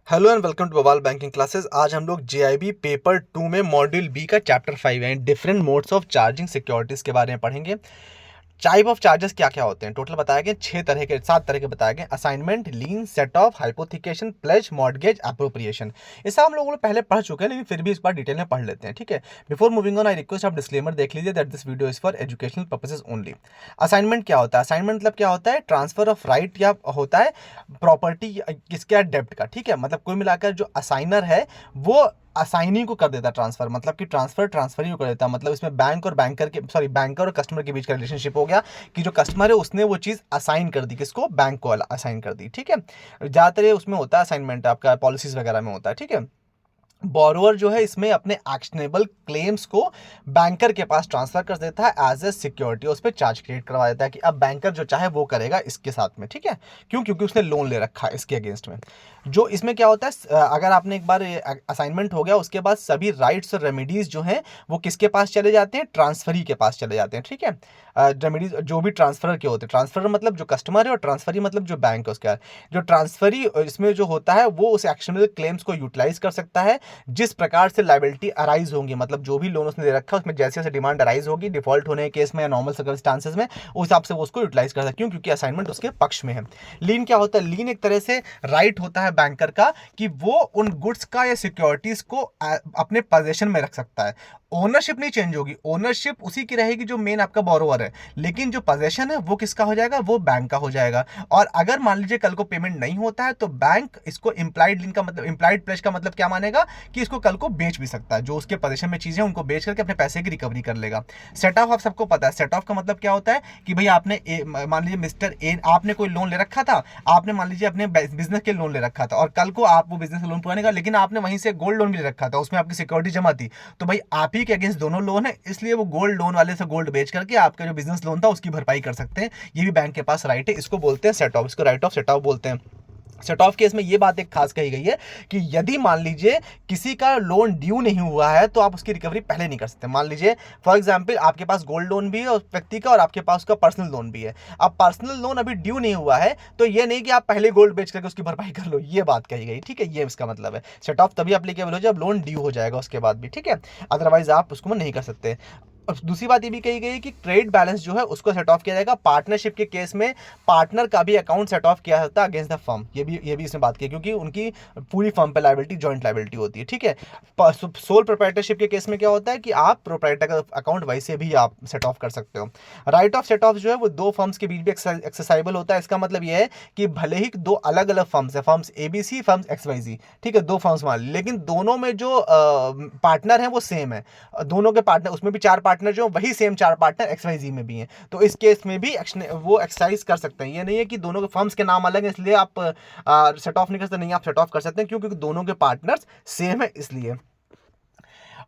Hello and welcome to बवाल banking classes. आज हम लोग जेआईबी पेपर 2 में मॉड्यूल बी का चैप्टर 5 है different modes of charging securities के बारे में पढ़ेंगे। टाइप ऑफ चार्जेस क्या क्या होते हैं, टोटल बताया गया 7 तरह के बताए गए। Assignment, lien, set off, hypothecation, pledge, mortgage, appropriation. ये सब हम लोगों ने पहले पढ़ चुके हैं, लेकिन फिर भी इस बार डिटेल में पढ़ लेते हैं, ठीक है। Before moving on I request आप डिस्क्लेमर देख लीजिए that this video is for educational purposes only. Assignment क्या होता है? असाइनमेंट मतलब क्या होता है? ट्रांसफर ऑफ राइट या होता है प्रॉपर्टी किसके डेप्ट का, ठीक है। मतलब कुल मिलाकर जो असाइनर है वो असाइनी को कर देता है ट्रांसफर, मतलब कि ट्रांसफर ही को कर देता है। मतलब इसमें बैंक और बैंकर के बैंकर और कस्टमर के बीच का रिलेशनशिप हो गया कि जो कस्टमर है उसने वो चीज़ असाइन कर दी, किसको? बैंक को असाइन कर दी, ठीक है। ज़्यादातर ये उसमें होता है असाइनमेंट, आपका पॉलिसीज वगैरह में होता है, ठीक है। बोरोवर जो है इसमें अपने एक्शनेबल क्लेम्स को बैंकर के पास ट्रांसफर कर देता है एज ए सिक्योरिटी, उस पर चार्ज क्रिएट करवा देता है कि अब बैंकर जो चाहे वो करेगा इसके साथ में, ठीक है। क्यों? क्योंकि उसने लोन ले रखा है इसके अगेंस्ट में। जो इसमें क्या होता है, अगर आपने एक बार असाइनमेंट हो गया उसके बाद सभी राइट्स और रेमेडीज जो हैं वो किसके पास चले जाते हैं? ट्रांसफरी के पास चले जाते हैं, ठीक है। रेमेडीज जो भी ट्रांसफर के होते हैं, ट्रांसफर मतलब जो कस्टमर है और ट्रांसफरी मतलब जो बैंक है उसका। जो ट्रांसफरी इसमें जो होता है वो उस एक्शनेबल क्लेम्स को यूटिलाइज कर सकता है जिस प्रकार से लाइबिलिटी अराइज होंगी, मतलब जो भी लोन उसने दे रखा है उसमें जैसे जैसे डिमांड अराइज होगी डिफॉल्ट होने के केस में या नॉर्मल सर्कमस्टांसेस में, उस हिसाब से वो उसको यूटिलाइज करता है। क्यों? क्योंकि असाइनमेंट उसके पक्ष में है। लीन क्या होता है? लीन एक तरह से राइट होता है बैंकर का कि वो उन गुड्स का या सिक्योरिटीज को अपने पोजेशन में रख सकता है। ओनरशिप नहीं चेंज होगी, ओनरशिप उसी की रहेगी जो मेन आपका बोरोवर है, लेकिन जो पोजेशन है वो किसका हो जाएगा? वो बैंक का हो जाएगा। और अगर मान लीजिए कल को पेमेंट नहीं होता है तो बैंक इसको इंप्लाइड लीन का मतलब, इंप्लाइड प्लेज का मतलब क्या मानेगा कि इसको कल को बेच भी सकता है। जो उसके पोजीशन में चीजें उनको बेच करके अपने पैसे की रिकवरी कर लेगा। सेट ऑफ आप सबको पता है, सेट ऑफ का मतलब क्या होता है कि भाई आपने मान लीजिए मिस्टर ए, आपने कोई लोन ले रखा था, आपने मान लीजिए अपने बिजनेस के लोन ले रखा था और कल को आप वो बिजनेस लोन पुराने का, लेकिन आपने वहीं से गोल्ड लोन भी ले रखा था, उसमें आपकी सिक्योरिटी जमा थी, तो भाई आप ही के अगेंस्ट दोनों लोन है, इसलिए वो गोल्ड लोन वाले से गोल्ड बेच करके आपका जो बिजनेस लोन था उसकी भरपाई कर सकते हैं। ये भी बैंक के पास राइट है, इसको बोलते हैं सेट ऑफ, इसको राइट ऑफ सेट ऑफ बोलते हैं। सेट ऑफ केस में ये बात एक खास कही गई है कि यदि मान लीजिए किसी का लोन ड्यू नहीं हुआ है तो आप उसकी रिकवरी पहले नहीं कर सकते। मान लीजिए फॉर एग्जांपल आपके पास गोल्ड लोन भी है उस व्यक्ति का और आपके पास उसका पर्सनल लोन भी है। अब पर्सनल लोन अभी ड्यू नहीं हुआ है तो ये नहीं कि आप पहले गोल्ड बेच करके उसकी भरपाई कर लो, ये बात कही गई, ठीक है। ये इसका मतलब है सेट ऑफ तभी अप्लीकेबल हो जब लोन ड्यू हो जाएगा उसके बाद भी, ठीक है। अदरवाइज आप उसको नहीं कर सकते। और दूसरी बात ये भी कही गई कि ट्रेड बैलेंस जो है उसको सेट ऑफ किया जाएगा। पार्टनरशिप के केस में पार्टनर का भी अकाउंट सेट ऑफ किया जाता है अगेंस्ट द फर्म, ये भी इसमें बात की क्योंकि उनकी पूरी फर्म पे लायबिलिटी जॉइंट लायबिलिटी होती है, ठीक है। सोल प्रोप्राइटरशिप के केस में क्या होता है कि आप प्रोप्राइटर का अकाउंट वैसे भी आप सेट ऑफ कर सकते हो। राइट ऑफ सेट ऑफ जो है वो दो फर्म्स के बीच भी एक्सेसाइबल होता है। इसका मतलब ये है कि भले ही दो अलग अलग फर्म्स है, फर्म्स एबीसी, फर्म्स एक्सवाईजी, ठीक है, दो फर्म्स मान ली, लेकिन दोनों में जो पार्टनर है वो सेम है। दोनों के पार्टनर, उसमें भी चार पार्टनर जो वही सेम चार पार्टनर एक्सवाईजी में भी हैं, तो इस केस में भी वो एक्सरसाइज कर सकते हैं। ये नहीं है कि दोनों के फर्म्स के नाम अलग है इसलिए आप सेट ऑफ नहीं कर सकते, नहीं आप सेट ऑफ कर सकते हैं क्योंकि दोनों के पार्टनर्स सेम है इसलिए।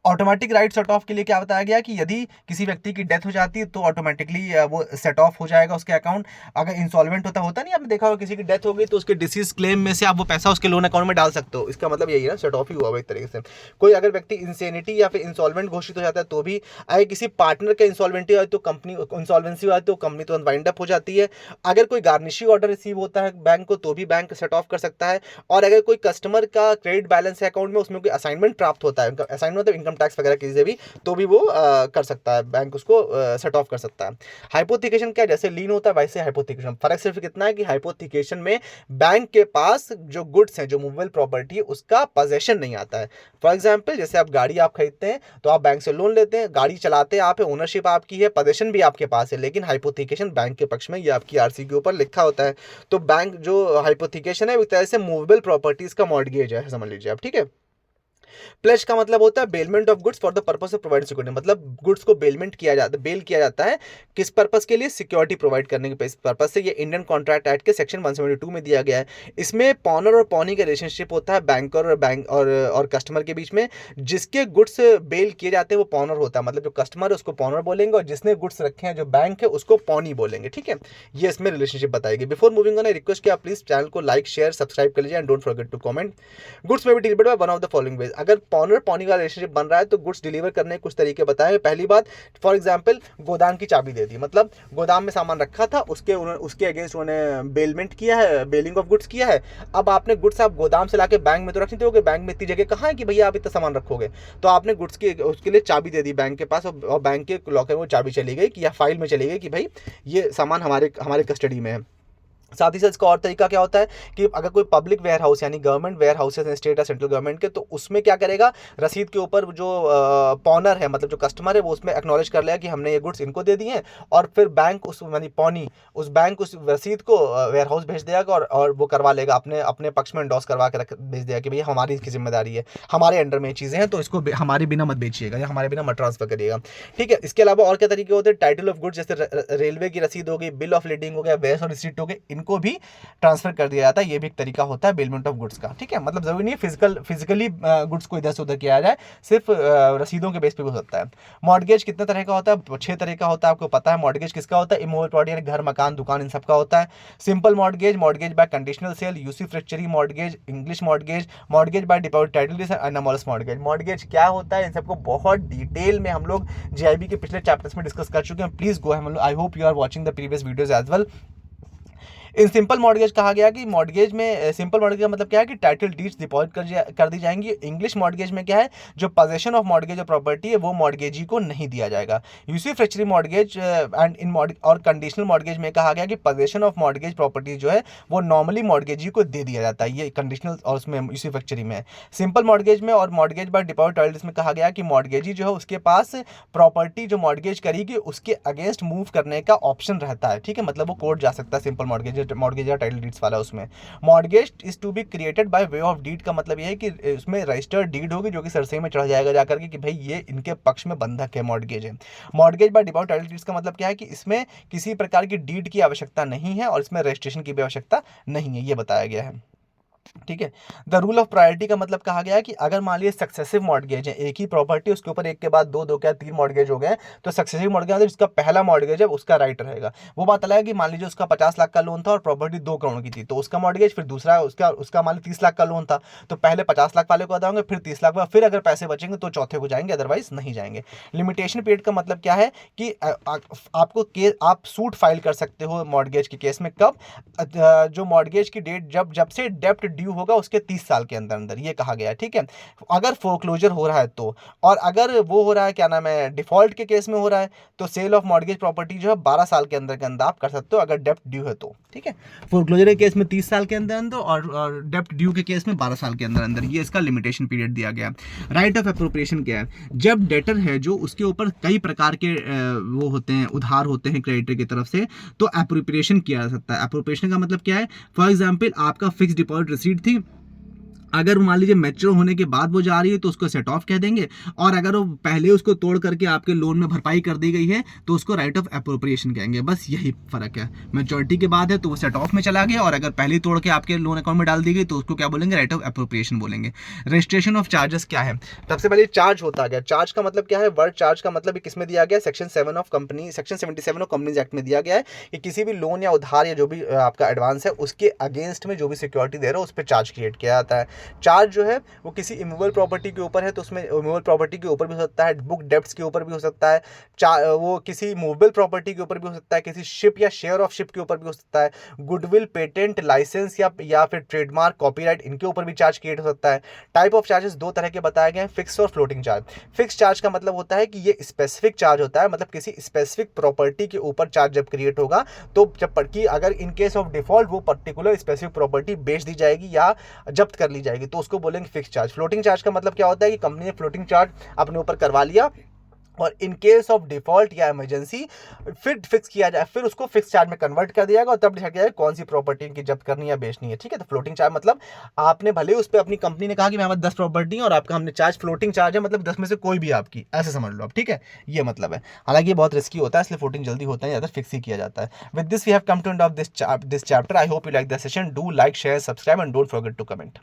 ऑटोमेटिक राइट सेट ऑफ के लिए क्या बताया गया कि यदि किसी व्यक्ति की डेथ हो जाती है तो ऑटोमेटिकली वो सेट ऑफ हो जाएगा उसके अकाउंट। अगर इंसॉल्वेंट होता नहीं, आपने देखा होगा किसी की डेथ हो गई तो उसके डिसीज क्लेम में से आप वो पैसा उसके लोन अकाउंट में डाल सकते हो, इसका मतलब यही है ना, सेट ऑफ ही हुआ एक तरीके से। कोई अगर व्यक्ति इंसेनिटी या फिर इंसॉल्वेंट घोषित हो जाता है तो भी, अगर किसी पार्टनर का इंसॉल्वेंटी हो तो कंपनी इंसॉल्वेंसी हो तो कंपनी तुरंत वाइंड अप हो जाती है। अगर कोई गार्निशिंग ऑर्डर रिसीव होता है बैंक को तो भी बैंक सेट ऑफ कर सकता है। और अगर कोई कस्टमर का क्रेडिट बैलेंस है अकाउंट में, उसमें कोई असाइनमेंट प्राप्त होता है, असाइनमेंट मतलब इनकम टैक्स वगैरह किसी से भी, तो भी वो कर सकता है, बैंक उसको सेट ऑफ कर सकता है। हाइपोथिकेशन क्या, जैसे लीन होता है वैसे हाइपोथिकेशन, फर्क सिर्फ कितना है कि हाइपोथिकेशन में बैंक के पास जो गुड्स हैं, जो मूवेबल प्रॉपर्टी है, उसका पोजेशन नहीं आता है। फॉर एग्जांपल जैसे आप गाड़ी आप खरीदते हैं तो आप बैंक से लोन लेते हैं, गाड़ी चलाते आप है, ओनरशिप आपकी है, पोजेशन भी आपके पास है, लेकिन हाइपोथिकेशन बैंक के पक्ष में, ये आपकी आरसी के ऊपर लिखा होता है। तो बैंक जो हाइपोथिकेशन है एक तरह से मूवेबल प्रॉपर्टीज का मॉर्गेज है, समझ लीजिए आप, ठीक है। प्लेज का मतलब होता है bailment of goods for the purpose of provide security, मतलब गुड्स को बेलमेंट किया जाता है, बेल किया जाता है किस पर्पस के लिए? सिक्योरिटी प्रोवाइड करने के पर्पस से। ये इंडियन कॉन्ट्रैक्ट एक्ट के सेक्शन 172 में दिया गया है। इसमें पॉनर और पॉनी का रिलेशनशिप होता है बैंकर और बैंक और कस्टमर के बीच में। जिसके गुड्स बेल किए जाते हैं वो पॉनर होता है, मतलब जो कस्टमर है उसको पॉनर बोलेंगे और जिसने गुड्स रखे हैं जो बैंक है उसको पॉनी बोलेंगे, ठीक है। ये इसमें रिलेशनशिप बताएगी। Before moving on I request कि आप प्लीज चैनल को लाइक शेयर सब्सक्राइब कर लीजिए and don't forget to comment. Goods में भी delivered by one of the following ways. अगर पॉनर पॉनी का रिलेशनशिप बन रहा है तो गुड्स डिलीवर करने के कुछ तरीके बताए। पहली बात, फॉर एग्जांपल गोदाम की चाबी दे दी, मतलब गोदाम में सामान रखा था, उसके अगेंस्ट उन्होंने बेलमेंट किया है, बेलिंग ऑफ गुड्स किया है। अब आपने गुड्स आप गोदाम से लाके बैंक में तो रख नहीं दोगे, बैंक में इतनी जगह कहाँ है कि भैया आप इतना सामान रखोगे। तो आपने गुड्स की उसके लिए चाबी दे दी बैंक के पास, और बैंक के लॉकर में वो चाबी चली गई कि या फाइल में चली गई कि भाई ये सामान हमारे कस्टडी में है। साथ ही साथ इसका और तरीका क्या होता है कि अगर कोई पब्लिक वेयर हाउस यानी गवर्नमेंट वेयर हाउसेज हैं स्टेट या सेंट्रल गवर्नमेंट के, तो उसमें क्या करेगा, रसीद के ऊपर जो पॉनर है मतलब जो कस्टमर है वो उसमें एक्नॉलेज कर लेगा कि हमने ये गुड्स इनको दे दिए हैं, और फिर बैंक उस यानी पॉनी उस बैंक उस रसीद को वेयर हाउस भेज देगा और वो करवा लेगा, अपने पक्ष में एंडोस करवा के भेज देगा कि भैया हमारी इसकी जिम्मेदारी है, हमारे अंडर में चीज़ें हैं तो इसको हमारे बिना मत बेचिएगा या हमारे बिना मत ट्रांसफर करिएगा। ठीक है, इसके अलावा और क्या तरीके होते हैं, टाइटल ऑफ गुड्स जैसे रेलवे की रसीद हो गई, बिल ऑफ लीडिंग हो गया, वेयर्स और रिसीट हो गए, इनको भी ट्रांसफर कर दिया जाता है। ये भी एक तरीका होता है बेलमेंट ऑफ गुड्स का। ठीक है, मतलब जरूरी नहीं है फिजिकली गुड्स को इधर से उधर किया जाए, सिर्फ रसीदों के बेस पे हो सकता है। मॉर्गेज कितने तरह का होता है, 6 तरह का होता है, आपको पता है। मॉर्गेज किसका होता है, इमूवेबल प्रॉपर्टी यानी घर मकान दुकान इन सब का होता है। Simple mortgage, mortgage by conditional sale, usufructuary mortgage, English mortgage, mortgage by deposit title deed, anomalous mortgage. Mortgage क्या होता है, इन सबको बहुत डिटेल में हम लोग जेआईबी के पिछले चैप्टर्स में डिस्कस कर चुके हैं। Please go, I hope you are watching the previous videos as well. In simple mortgage कहा गया कि मॉर्गेज में सिंपल मॉर्गेज का मतलब क्या है कि टाइटल डीड्स डिपॉजिट कर दी जाएंगी। इंग्लिश मॉर्गेज में क्या है, जो पोजेशन ऑफ मॉर्गेज और प्रॉपर्टी है वो मॉर्गेजी को नहीं दिया जाएगा। यूसुफ्रेक्चरी मॉर्गेज एंड इन और कंडीशनल मॉर्गेज में कहा गया कि पोजेशन ऑफ मॉर्गेज प्रॉपर्टी जो है वो नॉर्मली मॉर्गेजी को दे दिया जाता है, ये कंडीशनल और उसमें यूसुफ्रेक्चरी में। सिंपल मॉर्गेज में और मॉर्गेज बाय डिपॉजिट टाइटल में कहा गया कि मॉर्गेजी जो है उसके पास प्रॉपर्टी जो मॉर्गेज करेगी उसके अगेंस्ट मूव करने का ऑप्शन रहता है। ठीक है, मतलब वो कोर्ट जा सकता है सिंपल मॉर्गेज या टाइटल डीड्स वाला। उसमें mortgage is to be created by way of deed का मतलब ये है कि उसमें रजिस्टर्ड डीड होगी जो कि सरसई में चढ़ जाएगा जाकर के कि भाई ये इनके पक्ष में बंधक है, मॉर्गेज है। Mortgage by deposit title deeds का मतलब क्या है कि इसमें किसी प्रकार की डीड की आवश्यकता नहीं है और इसमें रजिस्ट्रेशन की भी आवश्यकता नहीं है, ये बताया गया है। ठीक है, द रूल ऑफ प्रायोरिटी का मतलब कहा गया है कि अगर मान लीजिए सक्सेसिव मॉर्गेज है, एक ही प्रॉपर्टी उसके ऊपर एक के बाद दो के बाद 3 मॉर्गेज हो गए, तो सक्सेसिव मॉर्गेज मतलब जिसका पहला मॉर्गेज है उसका राइट रहेगा। वो बात अलग है कि मान लीजिए उसका 50 लाख का लोन था और प्रॉपर्टी 2 करोड़ की थी, तो उसका मॉर्गेज, फिर दूसरा उसका मान लीजिए 30 लाख का लोन था, तो पहले 50 लाख वाले को अदा होंगे, फिर 30 लाख, फिर अगर पैसे बचेंगे तो चौथे को जाएंगे, अदरवाइज नहीं जाएंगे। लिमिटेशन पीरियड का मतलब क्या है कि आप सूट फाइल कर सकते हो मॉर्गेज के केस में कब, जो मॉर्गेज की डेट जब से डेप्ट ड्यू होगा उसके 30 साल के अंदर अंदर, ये कहा गया है। ठीक है, अगर फोरक्लोजर हो रहा है तो, और अगर वो हो रहा है क्या नाम है डिफॉल्ट के केस में हो रहा है, तो सेल ऑफ मॉर्गेज प्रॉपर्टी जो है 12 साल के अंदर आप कर सकते हो अगर डेप्ट ड्यू है तो। ठीक है, फोरक्लोजर के केस में 30 साल के अंदर अंदर और डेप्ट ड्यू के केस में 12 साल के अंदर अंदर, ये इसका लिमिटेशन पीरियड दिया गया। राइट ऑफ एप्रोप्रिएशन क्या है, जब डेटर है जो उसके ऊपर कई प्रकार के वो होते हैं, उधार होते हैं क्रेडिटर की तरफ से, तो एप्रोप्रिएशन किया जा सकता है। एप्रोप्रिएशन का मतलब क्या है, फॉर एग्जाम्पल आपका फिक्स डिपॉजिट रिसीट थी, अगर मान लीजिए मैच्योर होने के बाद वो जा रही है तो उसको सेट ऑफ कह देंगे, और अगर वो पहले उसको तोड़ करके आपके लोन में भरपाई कर दी गई है तो उसको राइट ऑफ एप्रोप्रिएशन कहेंगे। बस यही फर्क है, मैच्योरिटी के बाद है तो वो सेट ऑफ में चला गया, और अगर पहले तोड़ के आपके लोन अकाउंट में डाल दी गई तो उसको क्या बोलेंगे, राइट ऑफ एप्रोप्रिएशन बोलेंगे। रजिस्ट्रेशन ऑफ चार्जेस क्या है, सबसे पहले चार्ज होता गया। चार्ज का मतलब क्या है, वर्ड चार्ज का मतलब किसमें दिया गया, सेक्शन 77 ऑफ कंपनीज एक्ट में दिया गया है कि किसी भी लोन या उधार या जो भी आपका एडवांस है उसके अगेंस्ट में जो भी सिक्योरिटी दे रहा है उस पर चार्ज क्रिएट किया जाता है। चार्ज जो है वो किसी इमूवेबल प्रॉपर्टी के ऊपर है तो उसमें इमूवेबल प्रॉपर्टी के ऊपर भी हो सकता है, बुक डेब्ट्स के ऊपर भी हो सकता है, वो किसी मूवेबल प्रॉपर्टी के ऊपर भी हो सकता है, किसी शिप या शेयर ऑफ शिप के ऊपर भी हो सकता है, गुडविल, पेटेंट, लाइसेंस या फिर ट्रेडमार्क, कॉपीराइट, इनके ऊपर भी चार्ज क्रिएट हो सकता है। टाइप ऑफ चार्जेस 2 तरह के बताए गए हैं, फिक्स और फ्लोटिंग चार्ज। फिक्स चार्ज का मतलब होता है कि ये स्पेसिफिक चार्ज होता है, मतलब किसी स्पेसिफिक प्रॉपर्टी के ऊपर चार्ज जब क्रिएट होगा तो जब कि अगर इन केस ऑफ डिफॉल्ट वो पर्टिकुलर स्पेसिफिक प्रॉपर्टी बेच दी जाएगी या जब्त कर ली जाएगी तो उसको बोलेंगे फिक्स चार्ज। फ्लोटिंग चार्ज का मतलब क्या होता है कि कंपनी ने फ्लोटिंग चार्ज अपने ऊपर करवा लिया और इन केस ऑफ डिफॉल्ट या इमरजेंसी फिर फिक्स किया जाए, फिर उसको फिक्स चार्ज में कन्वर्ट कर दिया जाएगा और तब डिसाइड किया जाएगा कौन सी प्रॉपर्टी इनकी जब्त करनी है बेचनी है। ठीक है, तो फ्लोटिंग चार्ज मतलब आपने भले उस पर अपनी कंपनी ने कहा कि मेरे 10 प्रॉपर्टी है और आपका हमने चार्ज फ्लोटिंग चार्ज है, मतलब 10 में से कोई भी आपकी, ऐसे समझ लो आप। ठीक है, ये मतलब है। हालांकि ये बहुत रिस्की होता है इसलिए फ्लोटिंग जल्दी होता है, ज़्यादा फिक्स ही किया जाता है। With this we have come to end of this chapter. I hope you like the session. Do like, share, subscribe and don't forget to comment.